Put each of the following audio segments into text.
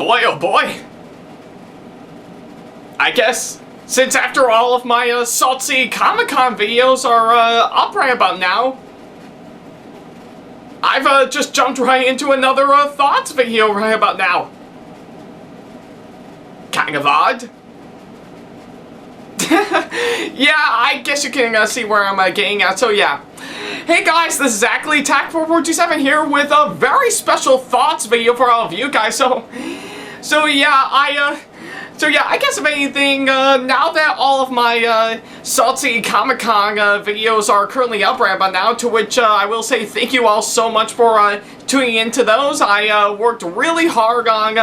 Boy, oh boy. I guess, since after all of my Salty Comic-Con videos are up right about now, I've just jumped right into another thoughts video right about now. Kind of odd. Yeah, I guess you can see where I'm getting at, so yeah. Hey guys, this is Ackleyattack4427 here with a very special thoughts video for all of you guys, so yeah, I guess if anything, now that all of my Salty Comic-Con videos are currently up right about now, to which I will say thank you all so much for tuning into those. I worked really hard on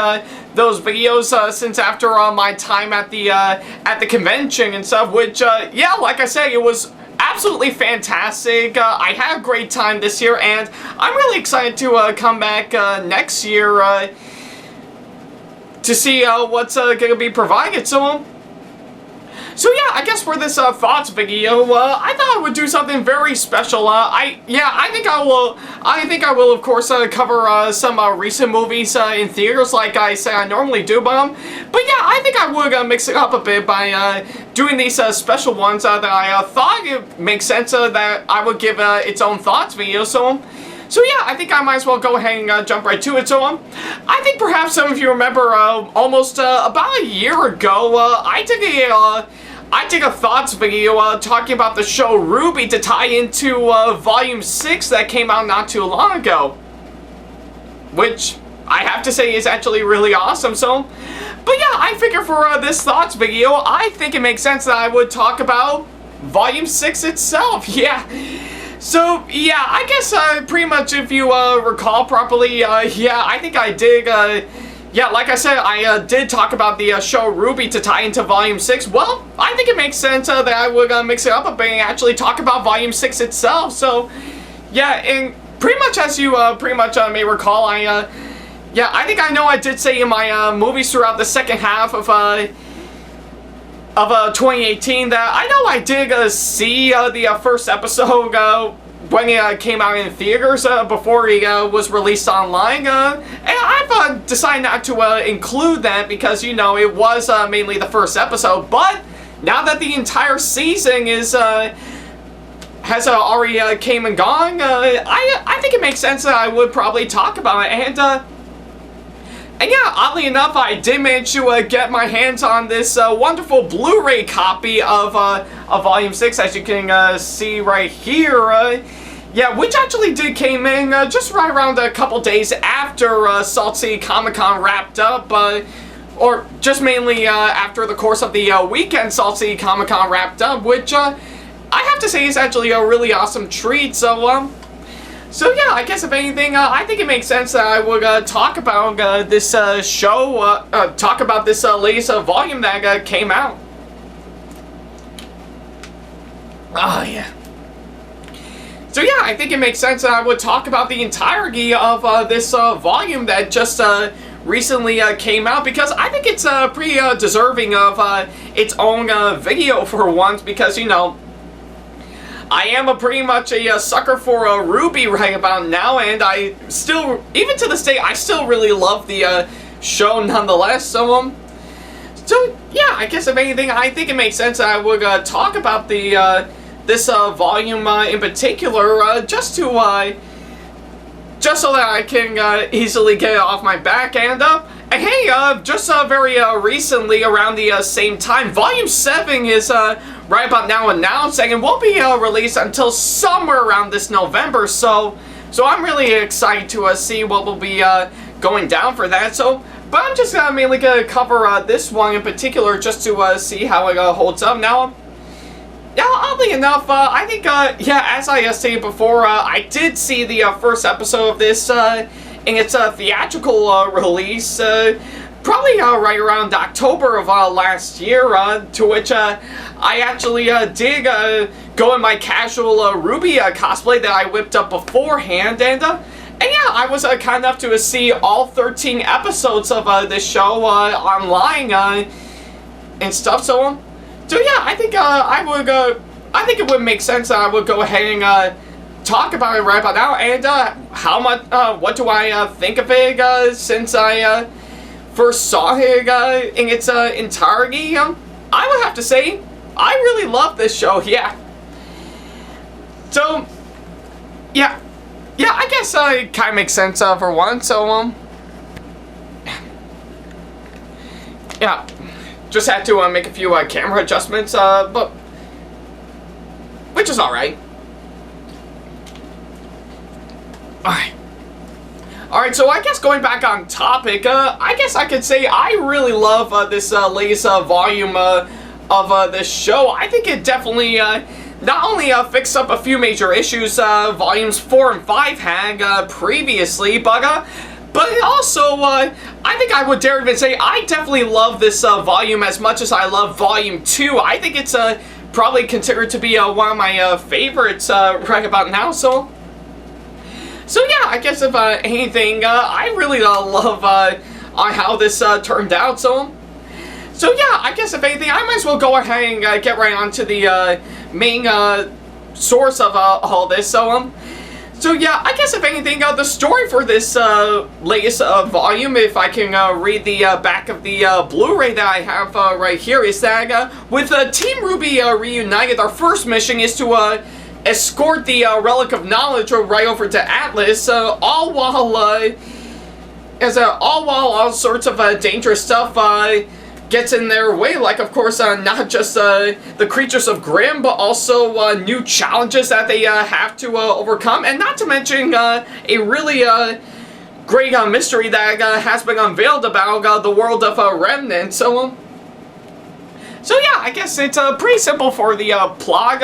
those videos since after my time at the convention and stuff, which, yeah, like I said, it was absolutely fantastic. I had a great time this year, and I'm really excited to come back next year to see what's going to be provided. So yeah, I guess for this thoughts video, I thought I would do something very special. I think I will of course cover some recent movies in theaters, like I say I normally do. But yeah, I think I would mix it up a bit by doing these special ones that I thought it makes sense that I would give its own thoughts video. So yeah, I think I might as well go ahead and jump right to it. So I think perhaps some of you remember almost about a year ago, I did a thoughts video talking about the show RWBY to tie into Volume 6 that came out not too long ago, which I have to say is actually really awesome. But yeah, I figure for this thoughts video, I think it makes sense that I would talk about Volume 6 itself. Yeah. So, yeah, I guess pretty much if you recall properly, yeah, I think I did, yeah, like I said, I did talk about the show RWBY to tie into Volume 6. Well, I think it makes sense that I would mix it up a bit and actually talk about Volume 6 itself. So, yeah, and pretty much as you pretty much may recall, yeah, I think I know I did say in my movies throughout the second half of 2018 that I know I did see the first episode when it came out in theaters before it was released online, and I've decided not to include that because, you know, it was mainly the first episode. But now that the entire season is has already came and gone, I think it makes sense that I would probably talk about it. And yeah, oddly enough, I did manage to get my hands on this wonderful Blu-ray copy of Volume 6, as you can see right here. Yeah, which actually did came in just right around a couple days after Salty Comic-Con wrapped up, or just mainly after the course of the weekend Salty Comic-Con wrapped up, which I have to say is actually a really awesome treat. So yeah, I guess if anything, I think it makes sense that I would talk about this show, talk about this latest volume that came out. Oh yeah. So yeah, I think it makes sense that I would talk about the entirety of this volume that just recently came out, because I think it's pretty deserving of its own video for once, because, you know, I am pretty much a sucker for RWBY right about now, and I still, even to this day, I still really love the show nonetheless. So yeah, I guess if anything, I think it makes sense that I would talk about the this volume in particular, just so that I can easily get it off my back. And hey, just very recently, around the same time, Volume 7 is right about now announcing and won't be released until somewhere around this November. So I'm really excited to see what will be going down for that. But I'm just mainly gonna cover this one in particular, just to see how it holds up. Now, yeah, oddly enough, I think yeah, as I stated before, I did see the first episode of this in its theatrical release, probably right around October of last year, to which I actually did go in my casual RWBY cosplay that I whipped up beforehand, and yeah, I was kind enough to see all 13 episodes of this show online and stuff. So yeah, I think I think it would make sense that I would go ahead and talk about it right about now, and how much, what do I think of it, since I first saw it in its entirety, I would have to say I really love this show. Yeah. So, yeah, I guess it kind of makes sense for one. So, yeah, just had to make a few camera adjustments, but which is all right. All right, so I guess going back on topic, I guess I could say I really love this latest volume of this show. I think it definitely not only fixed up a few major issues volumes 4 and 5 had previously, but also I think I would dare even say I definitely love this volume as much as I love volume 2. I think it's probably considered to be one of my favorites right about now. So yeah, I guess if anything, I really love on how this turned out. So yeah, I guess if anything, I might as well go ahead and get right onto the main source of all this. So yeah, I guess if anything, the story for this latest volume, if I can read the back of the Blu-ray that I have right here, is that with Team RWBY reunited, our first mission is to escort the Relic of Knowledge right over to Atlas, all while all sorts of dangerous stuff gets in their way, like of course not just the creatures of Grimm, but also new challenges that they have to overcome, and not to mention a really great mystery that has been unveiled about the world of Remnant. So yeah, I guess it's pretty simple for the plot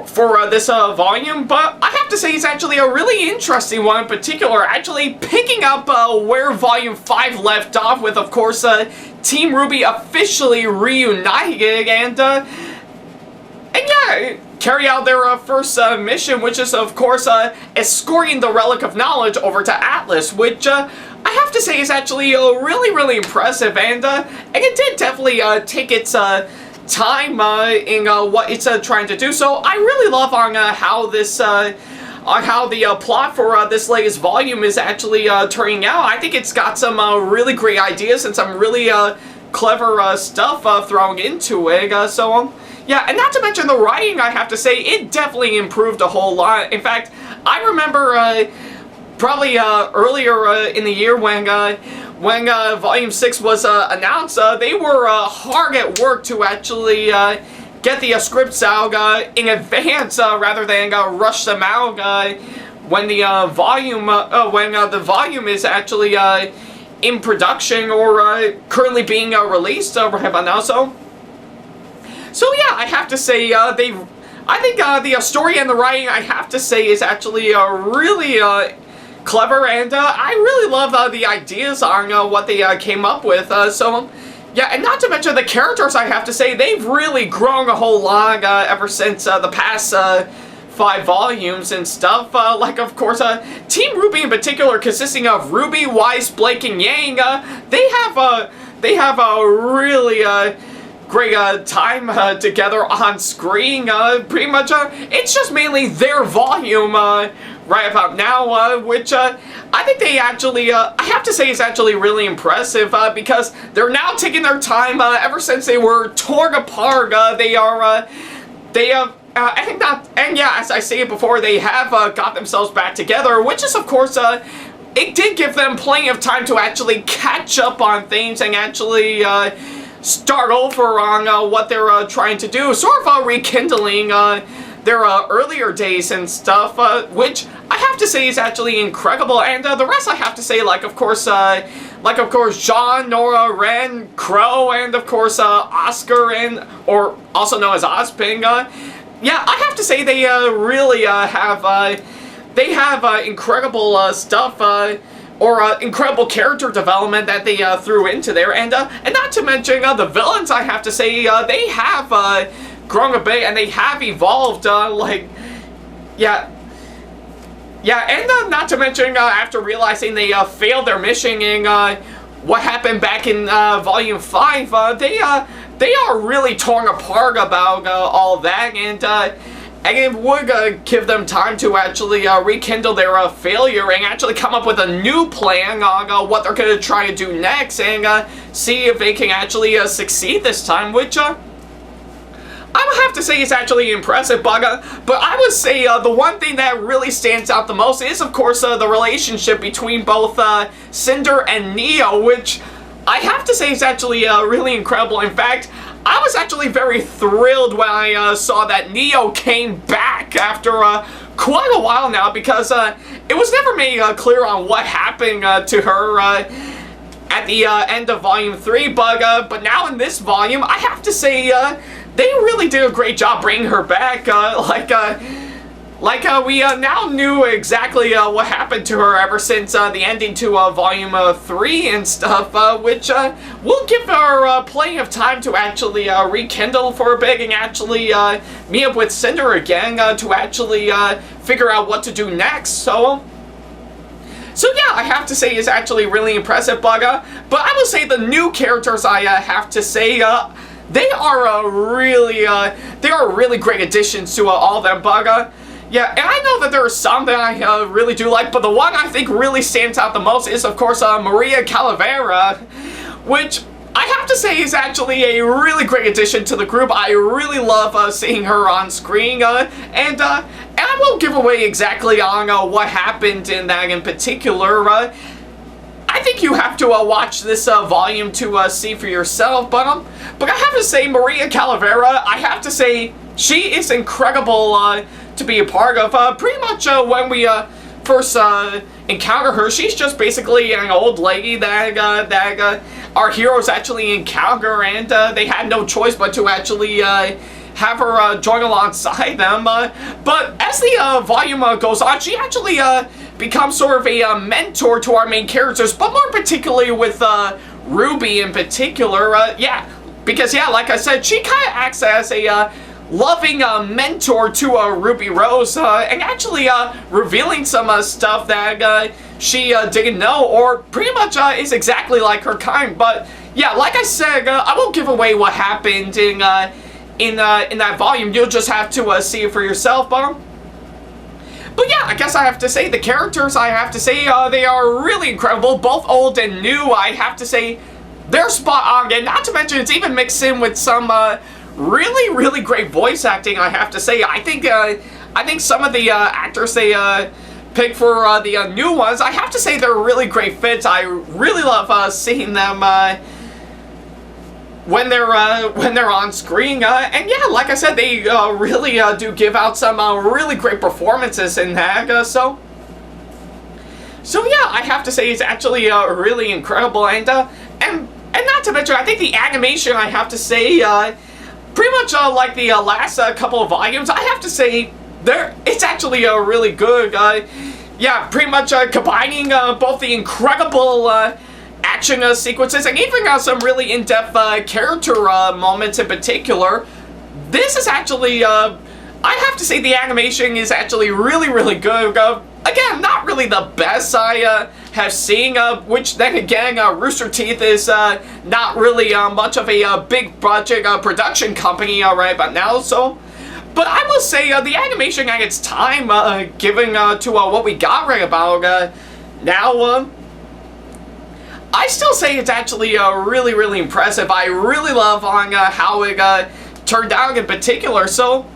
for this volume, but I have to say it's actually a really interesting one in particular, actually picking up where Volume 5 left off with, of course, Team RWBY officially reunited, and yeah, carry out their first mission, which is, of course, escorting the Relic of Knowledge over to Atlas, which I have to say is actually really, really impressive, and it did definitely take its time in what it's trying to do. So I really love on how this on how the plot for this latest volume is actually turning out. I think it's got some really great ideas and some really clever stuff thrown into it. So yeah, and not to mention the writing, I have to say it definitely improved a whole lot. In fact, I remember probably earlier in the year when Volume 6 was announced, they were hard at work to actually get the scripts out in advance rather than rush them out when the volume is actually in production or currently being released right about now. So yeah, I have to say I think the story and the writing, I have to say, is actually really clever, and I really love the ideas on what they came up with. So yeah, and not to mention the characters, I have to say they've really grown a whole lot ever since the past 5 volumes and stuff. Like of course Team RWBY in particular, consisting of Ruby, Weiss, Blake, and Yang, they have a really great time together on screen. Pretty much it's just mainly their volume right about now, which I think they actually, I have to say, is actually really impressive, because they're now taking their time, ever since they were torn apart. They have, and yeah, as I stated before, they have got themselves back together, which is, of course, it did give them plenty of time to actually catch up on things and actually start over on what they're trying to do, sort of rekindling their earlier days and stuff, which I have to say is actually incredible. And the rest, I have to say, like of course Jean, Nora, Ren, Crow, and of course Oscar, or also known as Ozping. Yeah, I have to say they really have incredible stuff, or incredible character development that they threw into there, and not to mention the villains. I have to say they have grown a bit, and they have evolved, and not to mention after realizing they failed their mission in what happened back in Volume 5, they are really torn apart about all that, and and it would give them time to actually rekindle their failure and actually come up with a new plan on what they're going to try to do next and see if they can actually succeed this time, which I would have to say is actually impressive, but I would say the one thing that really stands out the most is, of course, the relationship between both Cinder and Neo, which I have to say is actually really incredible. In fact, I was actually very thrilled when I saw that Neo came back after quite a while now, because it was never made clear on what happened to her at the end of Volume 3, but now in this volume, I have to say they really did a great job bringing her back, we now knew exactly what happened to her ever since the ending to Volume 3 and stuff, which will give her plenty of time to actually rekindle for a bit and actually meet up with Cinder again to actually figure out what to do next. So yeah, I have to say it's actually really impressive, but I will say the new characters, I have to say, they are really great additions to all of them, but yeah, and I know that there are some that I really do like, but the one I think really stands out the most is, of course, Maria Calavera, which I have to say is actually a really great addition to the group. I really love seeing her on screen, and I won't give away exactly on what happened in that in particular. I think you have to watch this volume to see for yourself, but I have to say, Maria Calavera, I have to say, she is incredible to be a part of. Pretty much when we first encounter her, she's just basically an old lady that our heroes actually encounter, and they had no choice but to actually have her join alongside them. But as the volume goes on, she actually becomes sort of a mentor to our main characters, but more particularly with RWBY in particular. Yeah, because yeah, like I said, she kind of acts as a loving mentor to Ruby Rose, and actually revealing some stuff that she didn't know, or pretty much is exactly like her kind. But yeah, like I said, I won't give away what happened in that volume. You'll just have to see it for yourself. But yeah, I guess I have to say the characters, I have to say, they are really incredible, both old and new. I have to say they're spot on, and not to mention it's even mixed in with some really great voice acting, I have to say. I think some of the actors they picked for the new ones, I have to say they're really great fits. I really love seeing them when they're on screen, and yeah, like I said, they really do give out some really great performances in that. So yeah, I have to say it's actually really incredible, and not to mention, I think the animation, I have to say, pretty much like the last couple of volumes, I have to say it's actually really good. Yeah, pretty much combining both the incredible action sequences and even some really in-depth character moments in particular. This is actually, I have to say the animation is actually really good. Again, not really the best I have seen, which then again, Rooster Teeth is not really much of a big budget production company right about now, so. But I will say the animation at its time, given to what we got right about now, I still say it's actually really impressive. I really love on how it turned out in particular, so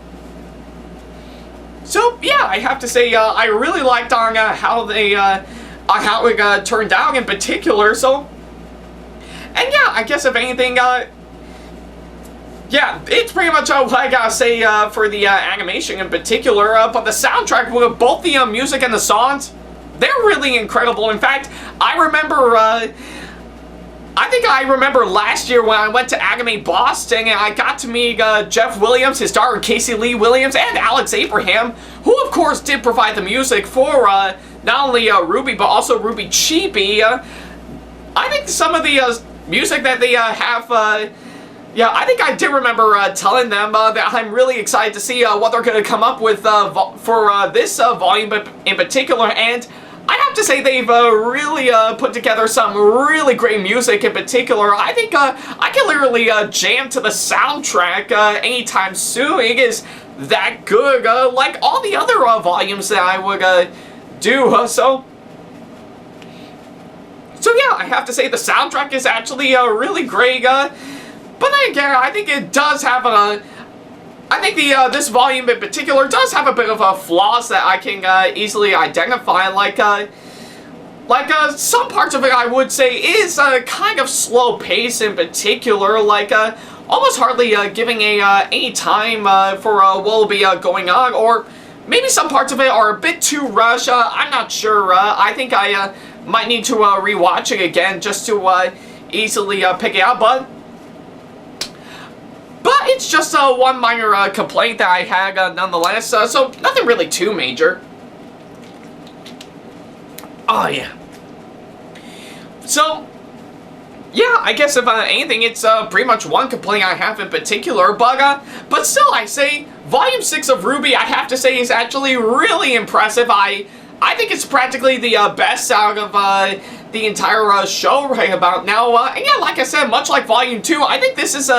yeah, I have to say I really liked on how they how it turned out in particular. So, and yeah, I guess if anything, yeah, it's pretty much what I gotta say for the animation in particular. But the soundtrack, with both the music and the songs, they're really incredible. In fact, I remember. I think I remember last year when I went to Anime Boston and I got to meet Jeff Williams, his daughter Casey Lee Williams, and Alex Abraham, who of course did provide the music for not only RWBY but also RWBY Chibi. I think some of the music that they have, yeah, I think I did remember telling them that I'm really excited to see what they're going to come up with for this volume in particular, and I have to say they've really put together some really great music in particular. I think I can literally jam to the soundtrack anytime soon. It is that good, like all the other volumes that I would do. So yeah, I have to say the soundtrack is actually really great. But then again, I think it does have a. I think this volume in particular does have a bit of flaws that I can easily identify. Like some parts of it, I would say, is kind of slow pace in particular. Like almost hardly giving any time for what will be going on, or maybe some parts of it are a bit too rushed. I'm not sure. I think I might need to rewatch it again just to easily pick it out, but it's just one minor complaint that I had nonetheless, so nothing really too major. Oh yeah. So, yeah, I guess if anything, it's pretty much one complaint I have in particular, but still, I say, Volume 6 of RWBY, I have to say, is actually really impressive. I think it's practically the best out of the entire show right about now. And yeah, like I said, much like Volume 2, I think this is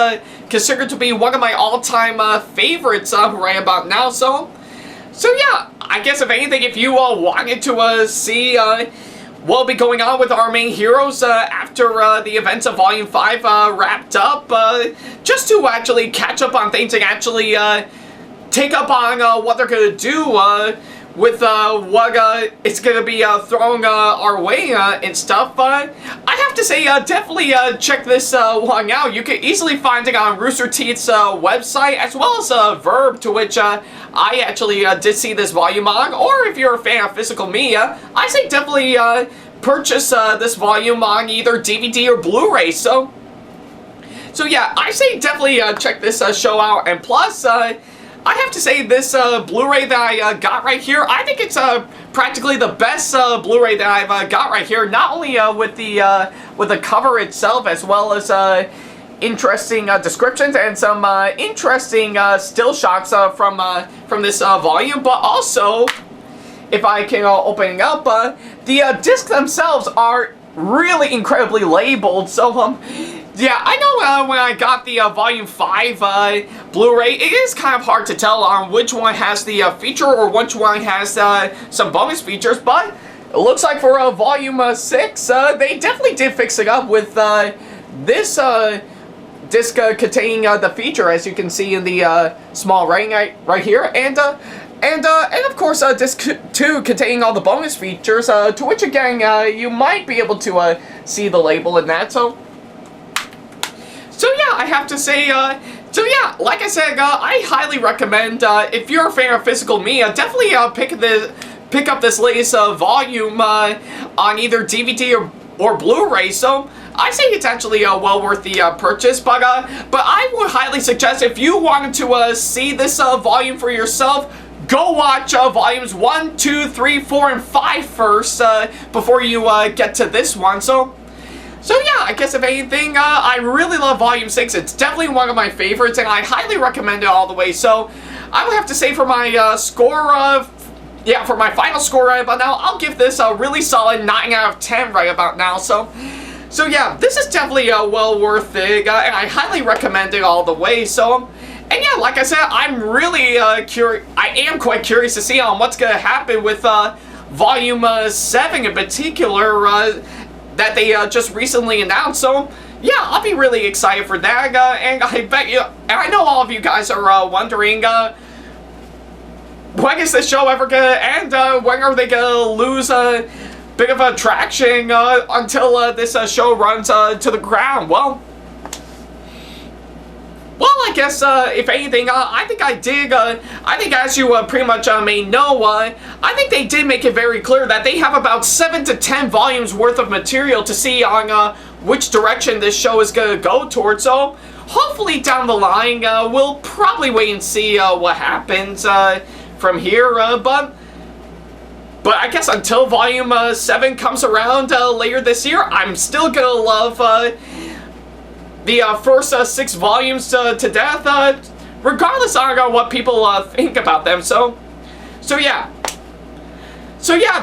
considered to be one of my all-time favorites right about now. So yeah, I guess if anything, if you wanted to see what'll be going on with our main heroes after the events of Volume 5 wrapped up, just to actually catch up on things and actually take up on what they're going to do with what it's going to be thrown our way and stuff. I have to say, definitely check this one out. You can easily find it on Rooster Teeth's website, as well as RWBY, to which I actually did see this volume on. Or if you're a fan of physical media, I say definitely purchase this volume on either DVD or Blu-ray. So yeah, I say definitely check this show out. And plus, I have to say, this Blu-ray that I got right here, I think it's practically the best Blu-ray that I've got right here. Not only with the cover itself, as well as interesting descriptions and some interesting still shots from this volume, but also, if I can open it up, the discs themselves are really incredibly labeled. So yeah, I know when I got the Volume 5 Blu-ray, it is kind of hard to tell on which one has the feature or which one has some bonus features, but it looks like for Volume 6, they definitely did fix it up with this disc containing the feature, as you can see in the small writing right here, and of course disc 2 containing all the bonus features, to which again you might be able to see the label in that. So yeah, I have to say, so yeah, like I said, I highly recommend, if you're a fan of physical media, definitely pick up this latest volume on either DVD or Blu-ray. So I say it's actually well worth the purchase, but I would highly suggest, if you wanted to see this volume for yourself, go watch Volumes 1, 2, 3, 4, and 5 first, before you get to this one. So yeah, I guess if anything, I really love Volume 6. It's definitely one of my favorites, and I highly recommend it all the way. So I would have to say, for my score, for my final score right about now, I'll give this a really solid 9 out of 10 right about now. So yeah, this is definitely well worth it, and I highly recommend it all the way. So, and yeah, like I said, I'm really curious. I am quite curious to see what's going to happen with Volume 7 in particular, that they just recently announced. So yeah, I'll be really excited for that, and I bet you, and I know all of you guys are wondering, when is this show ever gonna end? When are they gonna lose a bit of attraction until this show runs to the ground? Well, I guess, if anything, I think I did, I think, as you pretty much may know, I think they did make it very clear that they have about 7 to 10 volumes worth of material to see on which direction this show is going to go towards. So hopefully down the line, we'll probably wait and see what happens from here, but I guess until Volume 7 comes around later this year, I'm still going to love the first 6 volumes to death, regardless of what people think about them. So yeah,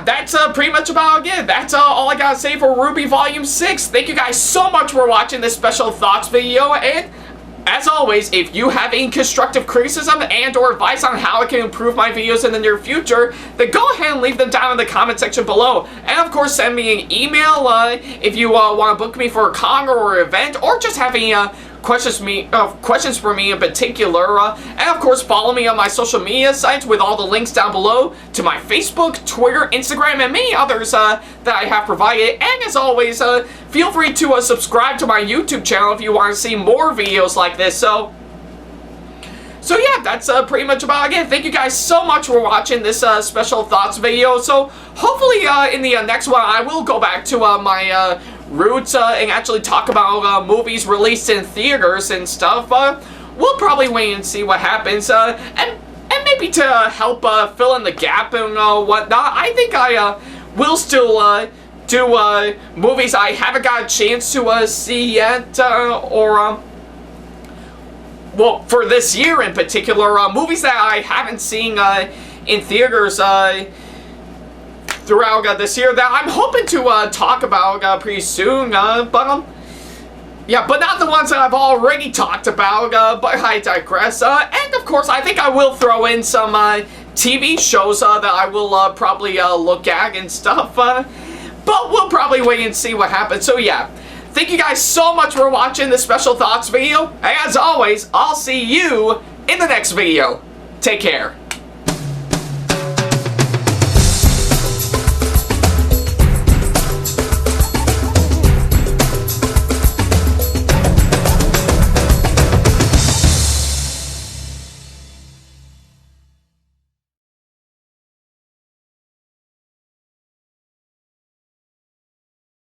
that's pretty much about it. That's all I gotta say for RWBY Volume 6. Thank you guys so much for watching this special thoughts video, and as always, if you have any constructive criticism and or advice on how I can improve my videos in the near future, then go ahead and leave them down in the comment section below. And of course, send me an email if you want to book me for a con or an event, or just have any questions for me in particular. And of course, follow me on my social media sites with all the links down below to my Facebook, Twitter, Instagram, and many others that I have provided. And as always, feel free to subscribe to my YouTube channel if you want to see more videos like this. So yeah, that's pretty much about it. Again, thank you guys so much for watching this special thoughts video. So hopefully in the next one, I will go back to my roots and actually talk about movies released in theaters and stuff. We'll probably wait and see what happens, and maybe to help fill in the gap and whatnot, I think I will still do movies I haven't got a chance to see yet, or well, for this year in particular, movies that I haven't seen in theaters throughout this year that I'm hoping to talk about pretty soon, yeah, but not the ones that I've already talked about, but I digress. And of course, I think I will throw in some TV shows that I will probably look at and stuff, but we'll probably wait and see what happens. So yeah, thank you guys so much for watching this special thoughts video. As always, I'll see you in the next video. Take care.